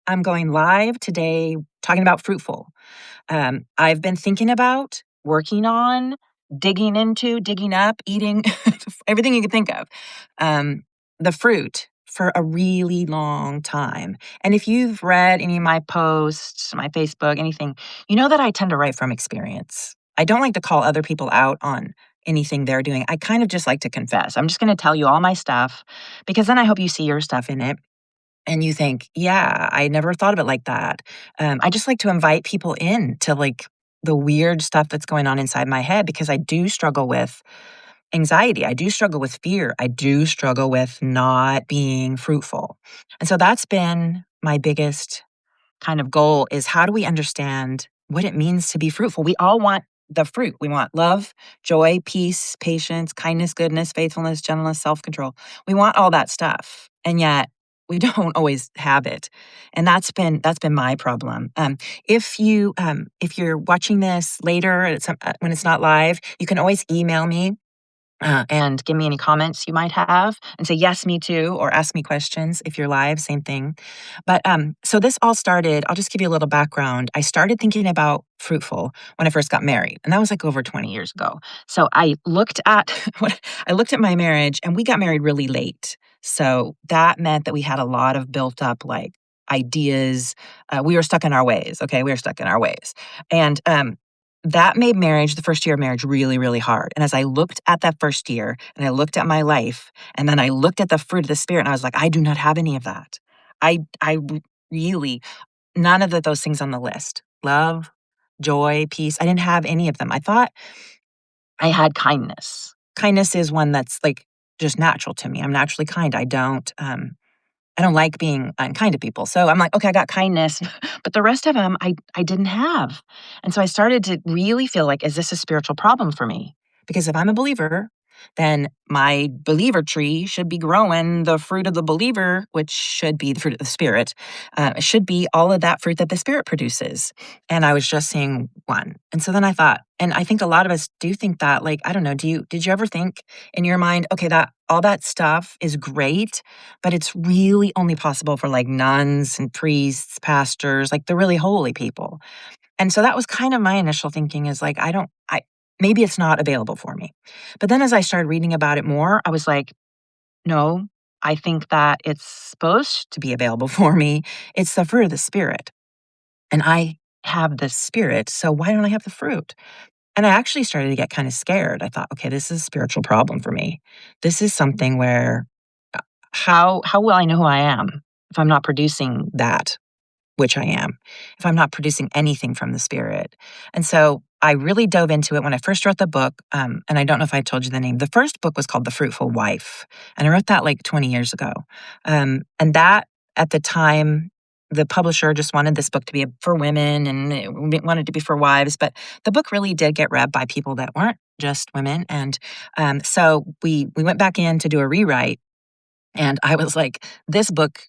I'm going live today talking about fruitful. I've been thinking about, working on, digging into, digging up, eating everything you can think of, um, the fruit for a really long time. And if you've read any of my posts, my Facebook, anything, you know that I tend to write from experience. I don't like to call other people out on anything they're doing. I kind of just like to confess. I'm just going to tell you all my stuff because then I hope you see your stuff in it and you think, "Yeah, I never thought of it like that." I just like to invite people in to, like, the weird stuff that's going on inside my head because I do struggle with anxiety, I do struggle with fear, I do struggle with not being fruitful. And so that's been my biggest kind of goal is how do we understand what it means to be fruitful? We all want the fruit. We want love, joy, peace, patience, kindness, goodness, faithfulness, gentleness, self-control. We want all that stuff. And yet we don't always have it. And that's been my problem. If you're watching this later when it's not live, you can always email me and give me any comments you might have and say, yes, me too, or ask me questions if you're live, same thing. So this all started, I'll just give you a little background. I started thinking about fruitful when I first got married, and that was like over 20 years ago. So I looked at I looked at my marriage, and we got married really late. So that meant that we had a lot of built up like ideas. We were stuck in our ways. Okay. We were stuck in our ways. And that made marriage, the first year of marriage, really, really hard. And as I looked at that first year and I looked at my life and then I looked at the fruit of the spirit and I was like, I do not have any of that. Really, none of those things on the list. Love, joy, peace. I didn't have any of them. I thought I had kindness. Kindness is one that's like just natural to me. I'm naturally kind. I don't like being unkind to people. So I'm like, okay, I got kindness, but the rest of them I didn't have. And so I started to really feel like, is this a spiritual problem for me? Because if I'm a believer, then my believer tree should be growing the fruit of the believer, which should be the fruit of the spirit. It should be all of that fruit that the spirit produces. And I was just seeing one. And so then I thought, and I think a lot of us do think that, like, I don't know, did you ever think in your mind, okay, that all that stuff is great, but it's really only possible for like nuns and priests, pastors, like the really holy people. And so that was kind of my initial thinking is like, maybe it's not available for me. But then as I started reading about it more, I was like, no, I think that it's supposed to be available for me. It's the fruit of the spirit. And I have the spirit. So why don't I have the fruit? And I actually started to get kind of scared. I thought, okay, this is a spiritual problem for me. This is something where how will I know who I am if I'm not producing that which I am, if I'm not producing anything from the spirit? And so I really dove into it when I first wrote the book. And I don't know if I told you the name. The first book was called The Fruitful Wife. And I wrote that like 20 years ago. And that at the time, the publisher just wanted this book to be for women and it wanted to be for wives. But the book really did get read by people that weren't just women. And so we went back in to do a rewrite. And I was like, this book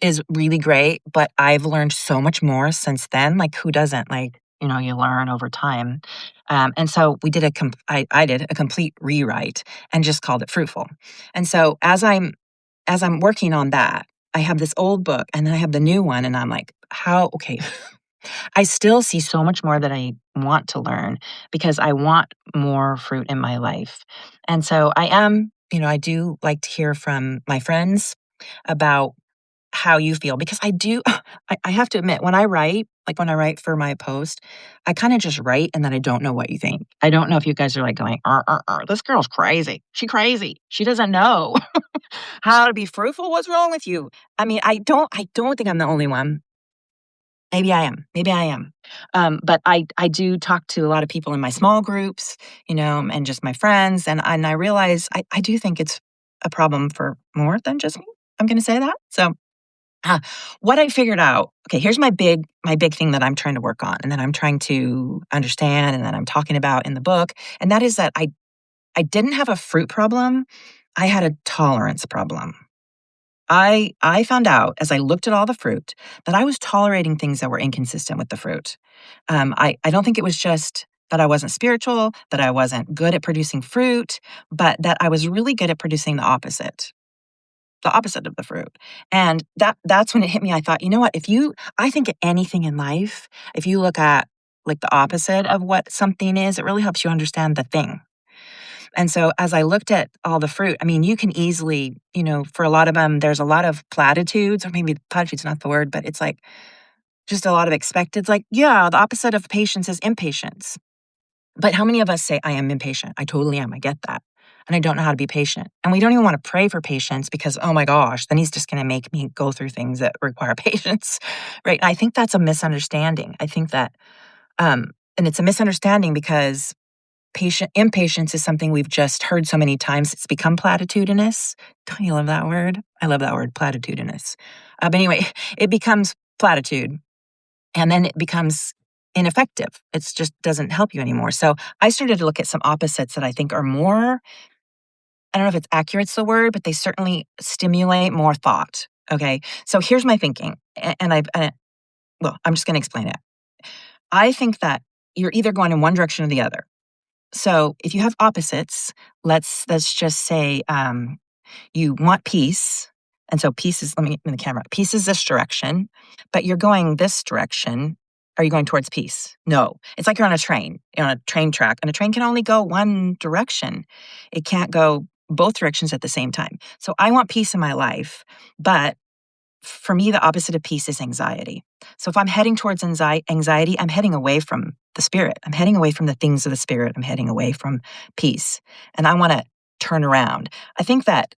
is really great, but I've learned so much more since then. Like, who doesn't? Like, you learn over time. And so we did I did a complete rewrite and just called it Fruitful. And so as I'm working on that, I have this old book and then I have the new one, and I'm like, how? Okay, I still see so much more that I want to learn because I want more fruit in my life. And so I do like to hear from my friends about how you feel because I do I have to admit when I write for my post, I kind of just write and then I don't know what you think. I don't know if you guys are like going, this girl's crazy. She crazy. She doesn't know how to be fruitful. What's wrong with you? I mean, I don't think I'm the only one. Maybe I am. Maybe I am. But I do talk to a lot of people in my small groups, and just my friends. And I realize I do think it's a problem for more than just me. I'm going to say that. So uh, what I figured out, okay, here's my big thing that I'm trying to work on and that I'm trying to understand and that I'm talking about in the book. And that is that I didn't have a fruit problem. I had a tolerance problem. I found out as I looked at all the fruit that I was tolerating things that were inconsistent with the fruit. I don't think it was just that I wasn't spiritual, that I wasn't good at producing fruit, but that I was really good at producing the opposite. the opposite of the fruit. And that's when it hit me. I thought, you know what? I think anything in life, if you look at like the opposite of what something is, it really helps you understand the thing. And so as I looked at all the fruit, I mean, you can easily, for a lot of them, there's a lot of platitudes, or maybe platitudes not the word, but it's like just a lot of expected. Like, yeah, the opposite of patience is impatience. But how many of us say, I am impatient? I totally am. I get that. And I don't know how to be patient. And we don't even want to pray for patience because, oh my gosh, then he's just going to make me go through things that require patience. Right. And I think that's a misunderstanding. I think that, and it's a misunderstanding because impatience is something we've just heard so many times. It's become platitudinous. Don't you love that word? I love that word, platitudinous. But anyway, it becomes platitude and then it becomes ineffective. It just doesn't help you anymore. So I started to look at some opposites that I think are more, I don't know if it's accurate's the word, but they certainly stimulate more thought. Okay. So here's my thinking. Well, I'm just going to explain it. I think that you're either going in one direction or the other. So if you have opposites, let's just say you want peace. And so peace is, let me get in the camera. Peace is this direction, but you're going this direction. Are you going towards peace? No. It's like you're on a train, on a train track, and a train can only go one direction. It can't go both directions at the same time. So I want peace in my life, but for me, the opposite of peace is anxiety. So if I'm heading towards anxiety, I'm heading away from the spirit. I'm heading away from the things of the spirit. I'm heading away from peace. And I want to turn around. I think that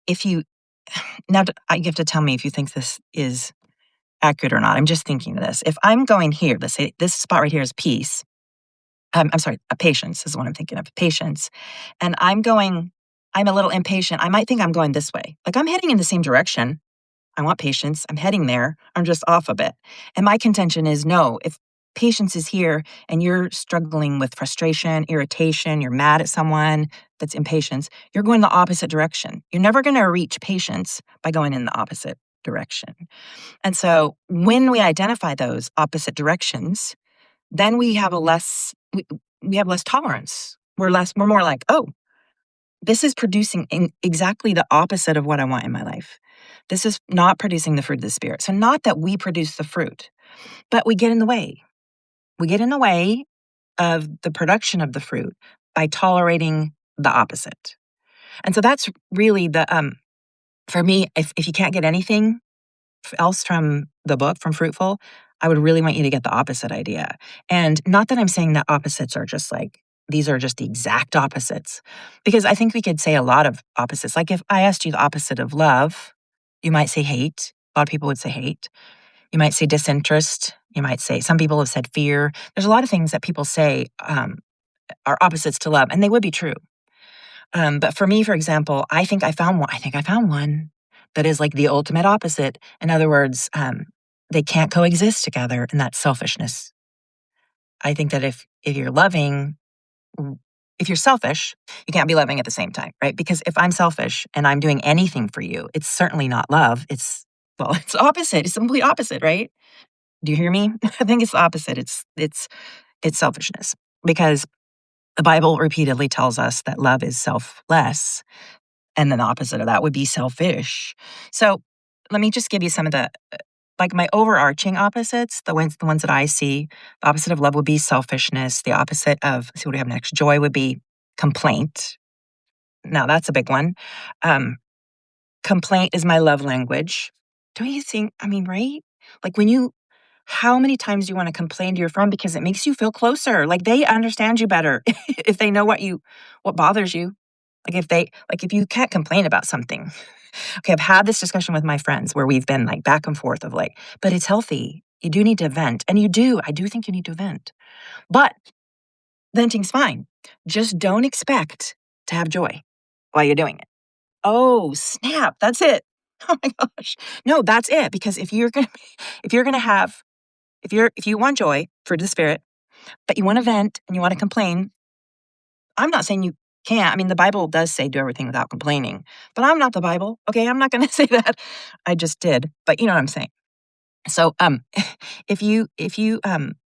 now you have to tell me if you think this is accurate or not. I'm just thinking of this. If I'm going here, let's say this spot right here is peace. I'm sorry, patience is what I'm thinking of, patience. And I'm a little impatient. I might think I'm going this way. Like I'm heading in the same direction. I want patience. I'm heading there. I'm just off a bit. And my contention is no, if patience is here and you're struggling with frustration, irritation, you're mad at someone that's impatience, you're going the opposite direction. You're never going to reach patience by going in the opposite direction. And so when we identify those opposite directions, then we have we have less tolerance. We're more like, oh, this is producing exactly the opposite of what I want in my life. This is not producing the fruit of the Spirit. So not that we produce the fruit, but we get in the way. We get in the way of the production of the fruit by tolerating the opposite. And so that's really for me, if you can't get anything else from the book, from Fruitful, I would really want you to get the opposite idea. And not that I'm saying that opposites are just like, these are just the exact opposites, because I think we could say a lot of opposites. Like if I asked you the opposite of love, you might say hate. A lot of people would say hate. You might say disinterest. You might say, some people have said fear. There's a lot of things that people say are opposites to love, and they would be true. But for me, for example, I think I found one. I think I found one that is like the ultimate opposite. In other words, they can't coexist together, and that's selfishness. I think that if you're loving, if you're selfish, you can't be loving at the same time, right? Because if I'm selfish and I'm doing anything for you, it's certainly not love. It's opposite. It's the complete opposite, right? Do you hear me? I think it's the opposite. It's selfishness, because the Bible repeatedly tells us that love is selfless. And then the opposite of that would be selfish. So let me just give you some of the, like my overarching opposites, the ones that I see. The opposite of love would be selfishness. The opposite of, let's see what we have next, joy would be complaint. Now that's a big one. Complaint is my love language. Don't you think, I mean, right? Like how many times do you want to complain to your friend because it makes you feel closer? Like they understand you better if they know what bothers you. If you can't complain about something. Okay, I've had this discussion with my friends where we've been like back and forth of like, but it's healthy. You do need to vent. And I do think you need to vent. But venting's fine. Just don't expect to have joy while you're doing it. Oh, snap. That's it. Oh my gosh. No, that's it. Because if you want joy, fruit of the Spirit, but you want to vent and you want to complain, I'm not saying you can't. I mean, the Bible does say do everything without complaining, but I'm not the Bible. Okay, I'm not going to say that. I just did, but you know what I'm saying. So, if you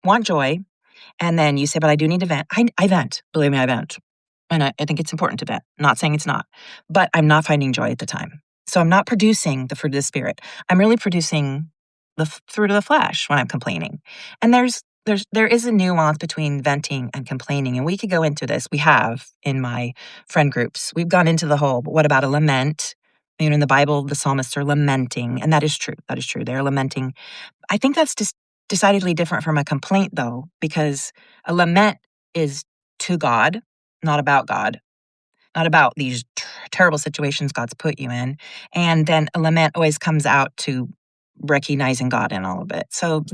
want joy, and then you say, but I do need to vent. I vent. Believe me, I vent, and I think it's important to vent. I'm not saying it's not, but I'm not finding joy at the time. So I'm not producing the fruit of the Spirit. I'm really producing the fruit of the flesh when I'm complaining. And there is a nuance between venting and complaining. And we could go into this. We have in my friend groups. We've gone into the whole, but what about a lament? In the Bible, the psalmists are lamenting, and that is true. That is true. They're lamenting. I think that's just decidedly different from a complaint, though, because a lament is to God, not about God, not about these terrible situations God's put you in. And then a lament always comes out to recognizing God in all of it. So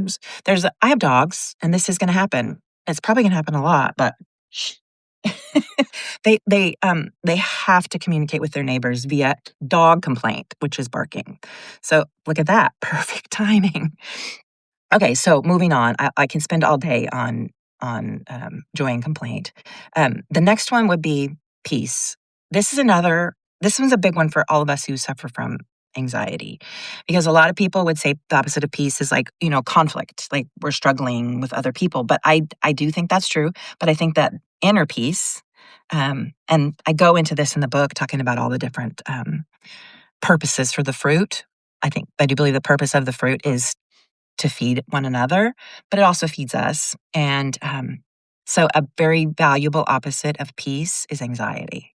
I have dogs, and this is going to happen. It's probably going to happen a lot, but shh. They have to communicate with their neighbors via dog complaint, which is barking. So look at that, perfect timing. Okay, so moving on, I can spend all day on joy and complaint. The next one would be peace. This one's a big one for all of us who suffer from anxiety, because a lot of people would say the opposite of peace is like, conflict, like we're struggling with other people. But I do think that's true. But I think that inner peace, and I go into this in the book talking about all the different purposes for the fruit. I do believe the purpose of the fruit is to feed one another, but it also feeds us. And so a very valuable opposite of peace is anxiety.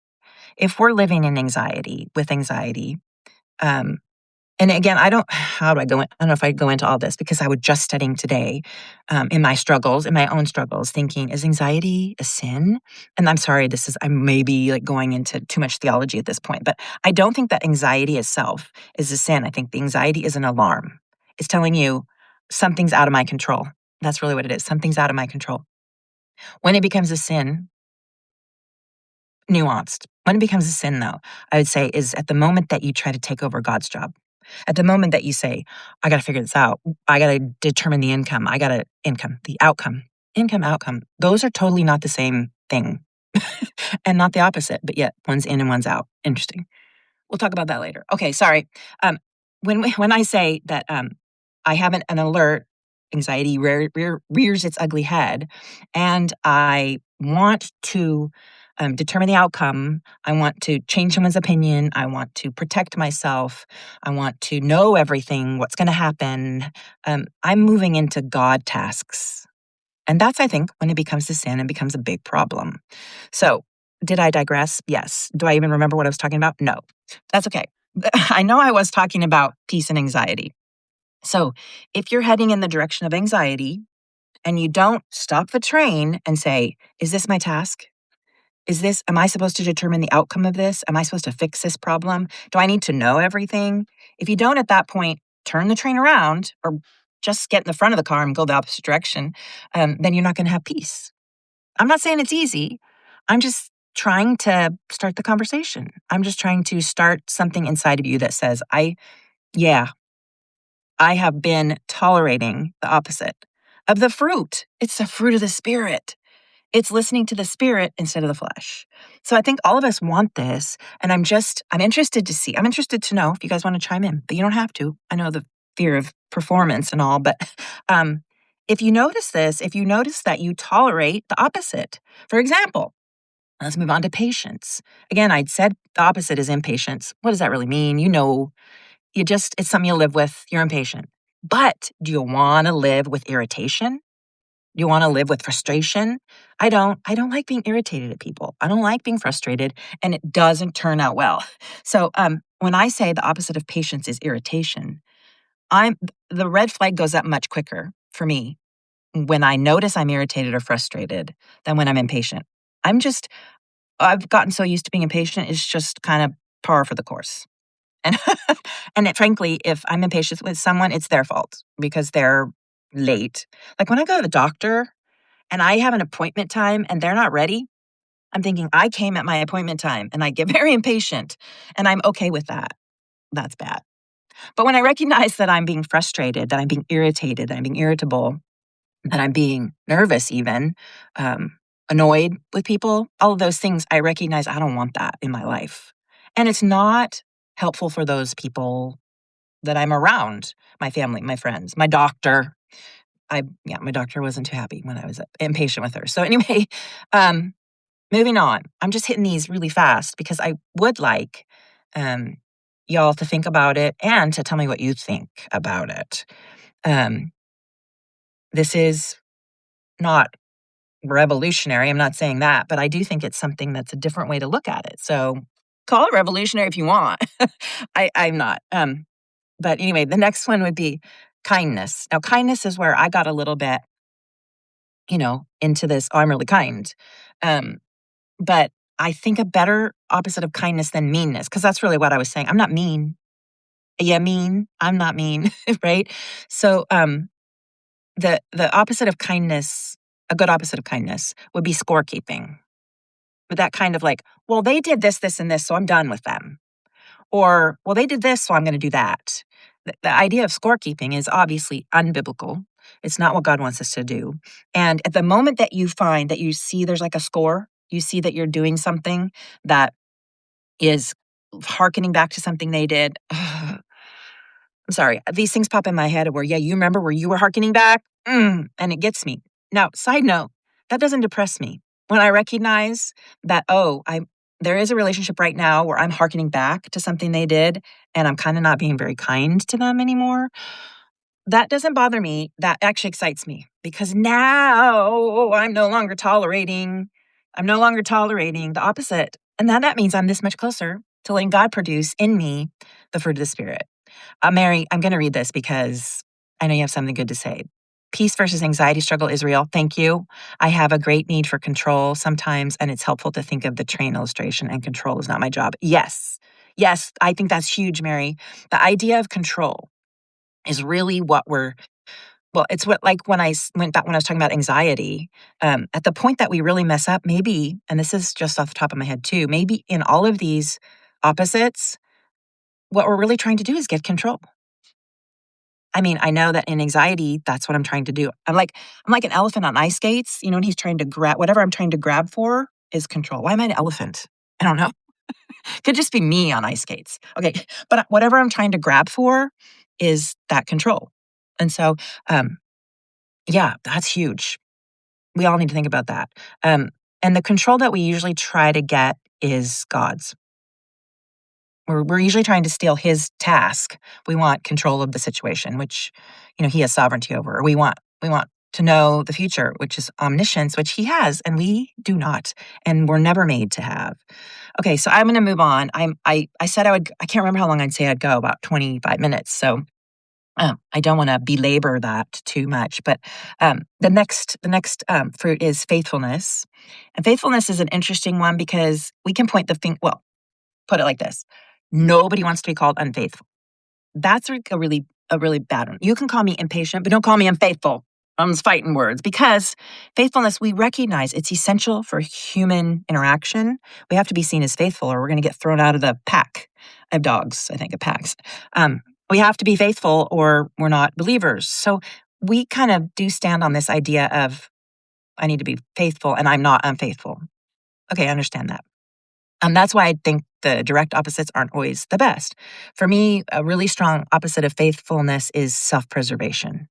If we're living in anxiety, with anxiety, um, and again, how do I go in? I don't know if I'd go into all this because I was just studying today in my own struggles, thinking, is anxiety a sin? And I'm sorry, I may be like going into too much theology at this point, but I don't think that anxiety itself is a sin. I think the anxiety is an alarm. It's telling you something's out of my control. That's really what it is. Something's out of my control. When it becomes a sin, nuanced. When it becomes a sin, though, I would say is at the moment that you try to take over God's job. At the moment that you say, I got to figure this out. I got to determine the income. The outcome. Income, outcome. Those are totally not the same thing and not the opposite, but yet one's in and one's out. Interesting. We'll talk about that later. Okay, sorry. When I say that I have an alert, anxiety rears its ugly head, and I want to determine the outcome. I want to change someone's opinion. I want to protect myself. I want to know everything, what's going to happen. I'm moving into God tasks. And that's, I think, when it becomes a sin and becomes a big problem. So, did I digress? Yes. Do I even remember what I was talking about? No. That's okay. I know I was talking about peace and anxiety. So, if you're heading in the direction of anxiety and you don't stop the train and say, is this my task? Am I supposed to determine the outcome of this? Am I supposed to fix this problem? Do I need to know everything? If you don't at that point turn the train around or just get in the front of the car and go the opposite direction, then you're not going to have peace. I'm not saying it's easy. I'm just trying to start the conversation. I'm just trying to start something inside of you that says, yeah, I have been tolerating the opposite of the fruit. It's the fruit of the Spirit. It's listening to the Spirit instead of the flesh. So I think all of us want this. And I'm interested to know if you guys want to chime in, but you don't have to. I know the fear of performance and all, but if you notice that you tolerate the opposite. For example, let's move on to patience. Again, I'd said the opposite is impatience. What does that really mean? It's something you live with. You're impatient. But do you want to live with irritation? You want to live with frustration? I don't like being irritated at people. I don't like being frustrated, and it doesn't turn out well. So when I say the opposite of patience is irritation, the red flag goes up much quicker for me when I notice I'm irritated or frustrated than when I'm impatient. I've gotten so used to being impatient, it's just kind of par for the course. And frankly, if I'm impatient with someone, it's their fault because they're late. Like when I go to the doctor and I have an appointment time and they're not ready, I'm thinking I came at my appointment time and I get very impatient and I'm okay with that. That's bad. But when I recognize that I'm being frustrated, that I'm being irritated, that I'm being irritable, that I'm being nervous even, annoyed with people, all of those things, I recognize I don't want that in my life. And it's not helpful for those people that I'm around, my family, my friends, my doctor. My doctor wasn't too happy when I was impatient with her. So anyway, moving on. I'm just hitting these really fast because I would like y'all to think about it and to tell me what you think about it. This is not revolutionary. I'm not saying that, but I do think it's something that's a different way to look at it. So call it revolutionary if you want. I'm not. But anyway, the next one would be kindness. Now, kindness is where I got a little bit, into this. Oh, I'm really kind. Um, but I think a better opposite of kindness than meanness, because that's really what I was saying. I'm not mean. Yeah, mean. I'm not mean, right? So, the opposite of kindness, a good opposite of kindness, would be scorekeeping. But that kind of like, well, they did this, this, and this, so I'm done with them. Or, well, they did this, so I'm going to do that. The idea of scorekeeping is obviously unbiblical. It's not what God wants us to do. And at the moment that you find that you see there's like a score, you see that you're doing something that is hearkening back to something they did. I'm sorry, these things pop in my head where, yeah, you remember where you were hearkening back? And it gets me. Now, side note, that doesn't depress me. When I recognize that, there is a relationship right now where I'm hearkening back to something they did and I'm kind of not being very kind to them anymore. That doesn't bother me. That actually excites me because now I'm no longer tolerating the opposite. And now that means I'm this much closer to letting God produce in me the fruit of the Spirit. Mary, I'm going to read this because I know you have something good to say. Peace versus anxiety struggle, Israel. Thank you. I have a great need for control sometimes, and it's helpful to think of the train illustration, and control is not my job. Yes. Yes, I think that's huge, Mary. The idea of control is really it's what, like when I went back when I was talking about anxiety, at the point that we really mess up, maybe, and this is just off the top of my head too, maybe in all of these opposites, what we're really trying to do is get control. I mean, I know that in anxiety, that's what I'm trying to do. I'm like an elephant on ice skates, and he's trying to grab whatever I'm trying to grab for is control. Why am I an elephant? I don't know. Could just be me on ice skates. Okay. But whatever I'm trying to grab for is that control. And so, yeah, that's huge. We all need to think about that. And the control that we usually try to get is God's. We're usually trying to steal his task. We want control of the situation, which, he has sovereignty over. Or we want to know the future, which is omniscience, which he has, and we do not, and we're never made to have. Okay, so I'm going to move on. I said I can't remember how long I'd say I'd go, about 25 minutes. So I don't want to belabor that too much, but the next fruit is faithfulness, and faithfulness is an interesting one because we can point the finger. Well, put it like this: nobody wants to be called unfaithful. That's a really bad one. You can call me impatient, but don't call me unfaithful. I'm just fighting words because faithfulness, we recognize it's essential for human interaction. We have to be seen as faithful or we're going to get thrown out of the pack of dogs, I think, of packs. We have to be faithful or we're not believers. So we kind of do stand on this idea of I need to be faithful and I'm not unfaithful. Okay, I understand that. That's why I think the direct opposites aren't always the best. For me, a really strong opposite of faithfulness is self-preservation.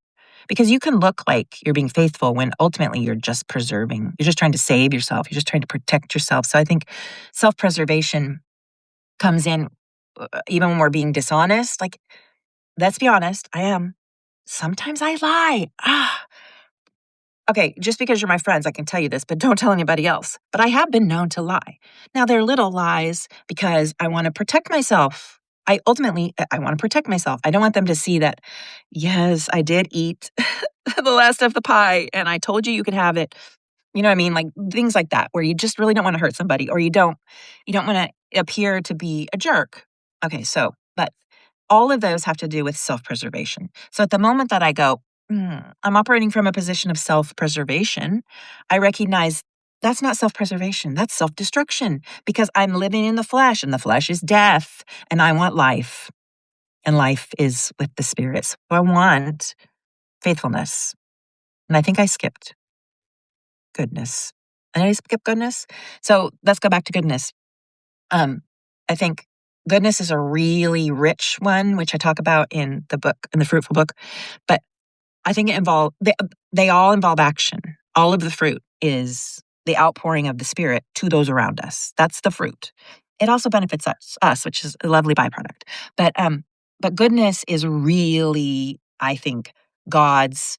Because you can look like you're being faithful when ultimately you're just preserving. You're just trying to save yourself. You're just trying to protect yourself. So I think self-preservation comes in even when we're being dishonest. Like, let's be honest, I am. Sometimes I lie. Okay, just because you're my friends, I can tell you this, but don't tell anybody else. But I have been known to lie. Now, they're little lies because I want to protect myself. I want to protect myself. I don't want them to see that, yes, I did eat the last of the pie and I told you could have it. You know what I mean? Like things like that, where you just really don't want to hurt somebody or you don't want to appear to be a jerk. Okay, but all of those have to do with self-preservation. So at the moment that I go, I'm operating from a position of self-preservation, I recognize that's not self-preservation, that's self-destruction because I'm living in the flesh and the flesh is death and I want life and life is with the Spirit. So I want faithfulness. And I think I skipped goodness. And I skip goodness. So let's go back to goodness. I think goodness is a really rich one, which I talk about in the book, in the fruitful book. But I think they all involve action. All of the fruit is the outpouring of the Spirit to those around us. That's the fruit. it also benefits us, which is a lovely byproduct. But goodness is really, I think, God's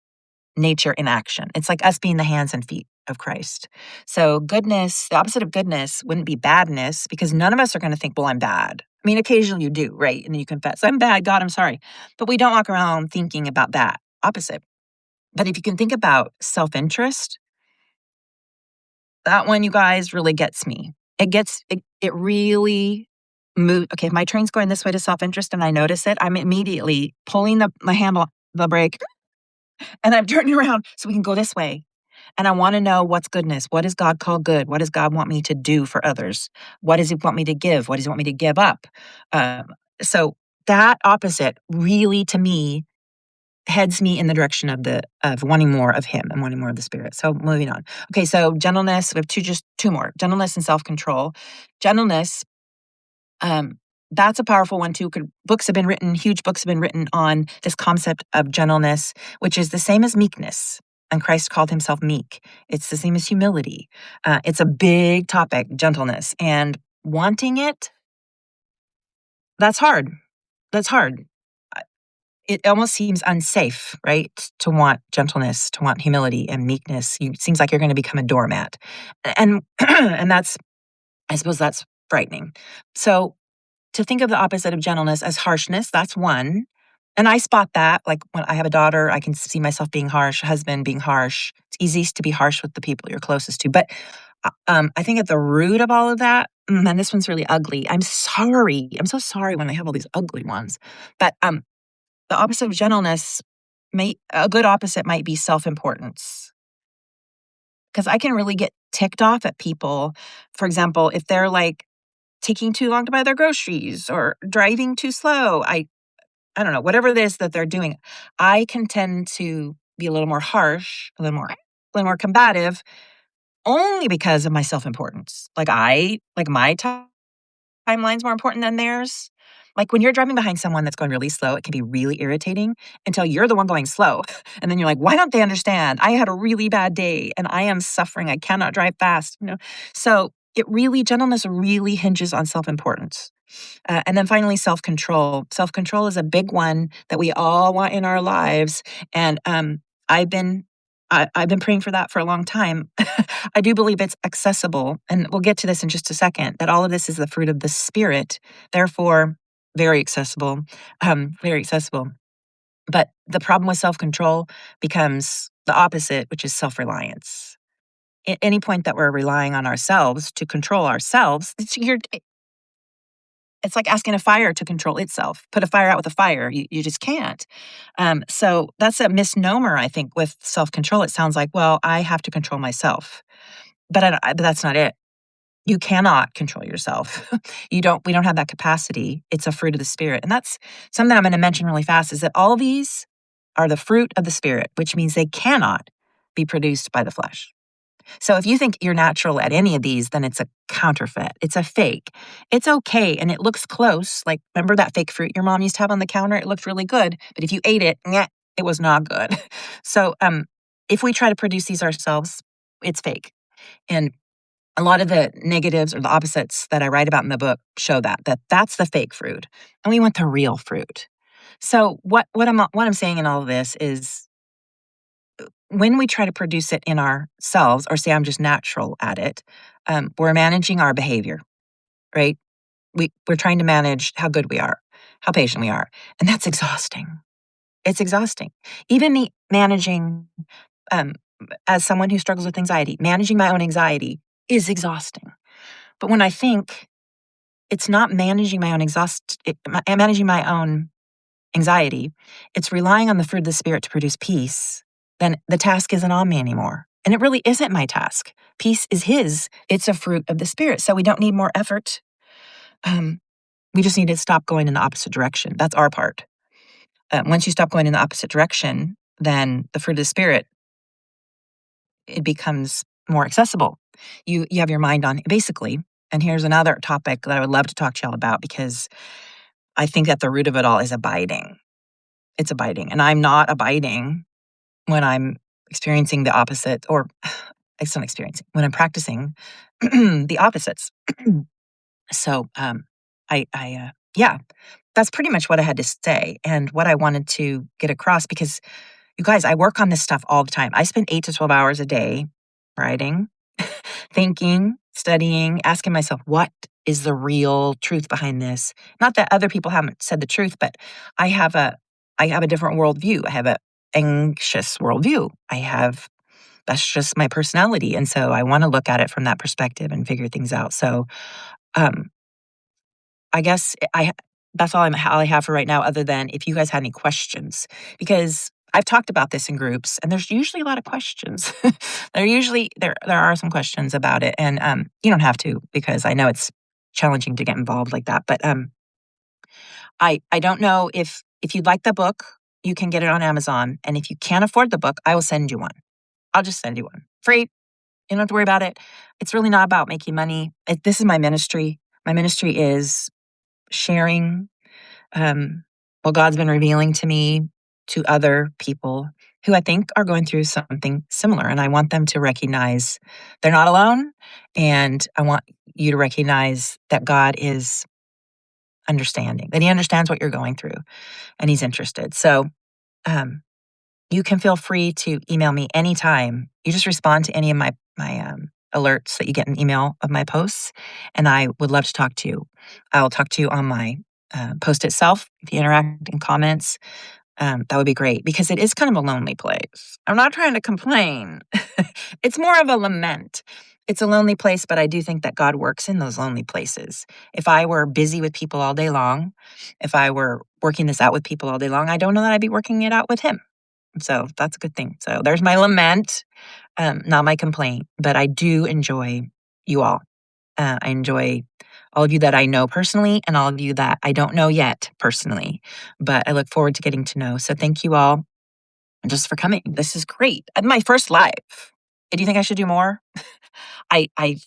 nature in action. It's like us being the hands and feet of Christ. So goodness, the opposite of goodness wouldn't be badness, because none of us are going to think, well, I'm bad. I mean, occasionally you do, right? And then you confess, I'm bad, God, I'm sorry. But we don't walk around thinking about that opposite. But if you can think about self-interest, that one, you guys, really gets me. It really move. Okay, if my train's going this way to self-interest and I notice it, I'm immediately pulling my handle, the brake, and I'm turning around so we can go this way. And I want to know what's goodness. What does God call good? What does God want me to do for others? What does He want me to give? What does He want me to give up? Um, so that opposite really, to me, heads me in the direction of wanting more of Him and wanting more of the Spirit. So moving on. Okay, so gentleness. We have just two more: gentleness and self-control. Gentleness. Um, that's a powerful one too. Books have been written, huge books have been written on this concept of gentleness, which is the same as meekness. And Christ called Himself meek. It's the same as humility. It's a big topic, gentleness, and wanting it. That's hard. That's hard. It almost seems unsafe, right? To want gentleness, to want humility and meekness. It seems like you're going to become a doormat, and and that's, I suppose, that's frightening. So to think of the opposite of gentleness as harshness, that's one. And I spot that. Like when I have a daughter, I can see myself being harsh, husband being harsh. It's easiest to be harsh with the people you're closest to. But I think at the root of all of that, and this one's really ugly. I'm sorry. I'm so sorry when I have all these ugly ones. But the opposite of gentleness, a good opposite might be self-importance. Because I can really get ticked off at people. For example, if they're like taking too long to buy their groceries or driving too slow. I don't know, whatever it is that they're doing, I can tend to be a little more harsh, a little more combative, only because of my self-importance. Like my timeline's more important than theirs. Like when you're driving behind someone that's going really slow, it can be really irritating until you're the one going slow. And then you're like, why don't they understand? I had a really bad day and I am suffering. I cannot drive fast. So gentleness really hinges on self-importance. And then finally, self-control. Self-control is a big one that we all want in our lives. And I've been I've been praying for that for a long time. I do believe it's accessible, and we'll get to this in just a second, that all of this is the fruit of the Spirit, therefore very accessible, very accessible. But the problem with self-control becomes the opposite, which is self-reliance. At any point that we're relying on ourselves to control ourselves, it's like asking a fire to control itself. Put a fire out with a fire. You just can't. So that's a misnomer, I think, with self-control. It sounds like, well, I have to control myself. But that's not it. You cannot control yourself. We don't have that capacity. It's a fruit of the Spirit. And that's something I'm going to mention really fast, is that all these are the fruit of the Spirit, which means they cannot be produced by the flesh. So if you think you're natural at any of these, then it's a counterfeit. It's a fake. It's okay, and it looks close. Like, remember that fake fruit your mom used to have on the counter? It looked really good, but if you ate it, it was not good. So if we try to produce these ourselves, it's fake. And a lot of the negatives or the opposites that I write about in the book show that's the fake fruit, and we want the real fruit. So what I'm saying in all of this is, when we try to produce it in ourselves, or say I'm just natural at it, we're managing our behavior, right? We're trying to manage how good we are, how patient we are, and that's exhausting. It's exhausting. Even me managing, um, as someone who struggles with anxiety, managing my own anxiety is exhausting. But when I think it's not managing my own managing my own anxiety, it's relying on the fruit of the Spirit to produce peace, then the task isn't on me anymore. And it really isn't my task. Peace is His. It's a fruit of the Spirit. So we don't need more effort. We just need to stop going in the opposite direction. That's our part. Once you stop going in the opposite direction, then the fruit of the Spirit, it becomes more accessible. You have your mind on, basically. And here's another topic that I would love to talk to y'all about, because I think that the root of it all is abiding. It's abiding. And I'm not abiding when I'm experiencing the opposite, or it's not experiencing, when I'm practicing the opposites. So, yeah, that's pretty much what I had to say and what I wanted to get across because you guys, I work on this stuff all the time. I spend 8 to 12 hours a day writing, thinking, studying, asking myself, what is the real truth behind this? Not that other people haven't said the truth, but I have a I have a different worldview. I have a anxious worldview. That's just my personality. And so I want to look at it from that perspective and figure things out. So um I guess that's all I have for right now, other than if you guys had any questions, because I've talked about this in groups, and there's usually a lot of questions. There are some questions about it, and you don't have to because I know it's challenging to get involved like that. But I don't know if you'd like the book, you can get it on Amazon, and if you can't afford the book, I will send you one. I'll just send you one free. You don't have to worry about it. It's really not about making money. This is my ministry. My ministry is sharing what God's been revealing to me to other people who I think are going through something similar. And I want them to recognize they're not alone. And I want you to recognize that God is understanding, that He understands what you're going through and He's interested. So um, you can feel free to email me anytime. You just respond to any of my alerts that you get an email of my posts, and I would love to talk to you. I'll talk to you on my post itself. If you interact in comments, that would be great because it is kind of a lonely place. I'm not trying to complain. It's more of a lament. It's a lonely place, but I do think that God works in those lonely places. If I were busy with people all day long, if I were working this out with people all day long, I don't know that I'd be working it out with Him. So that's a good thing. So there's my lament, not my complaint, but I do enjoy you all. I enjoy all of you that I know personally and all of you that I don't know yet personally, but I look forward to getting to know. So thank you all just for coming. This is great. My first live. Do you think I should do more? I I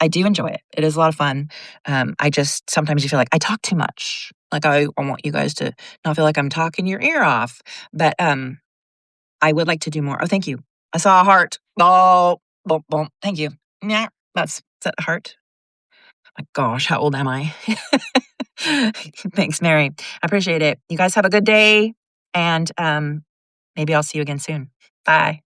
I do enjoy it. It is a lot of fun. I just sometimes you feel like I talk too much. Like I want you guys to not feel like I'm talking your ear off. But I would like to do more. Oh, thank you. I saw a heart. Oh, boom, boom. Thank you. Yeah, is that a heart? My gosh, how old am I? Thanks, Mary. I appreciate it. You guys have a good day, and maybe I'll see you again soon. Bye.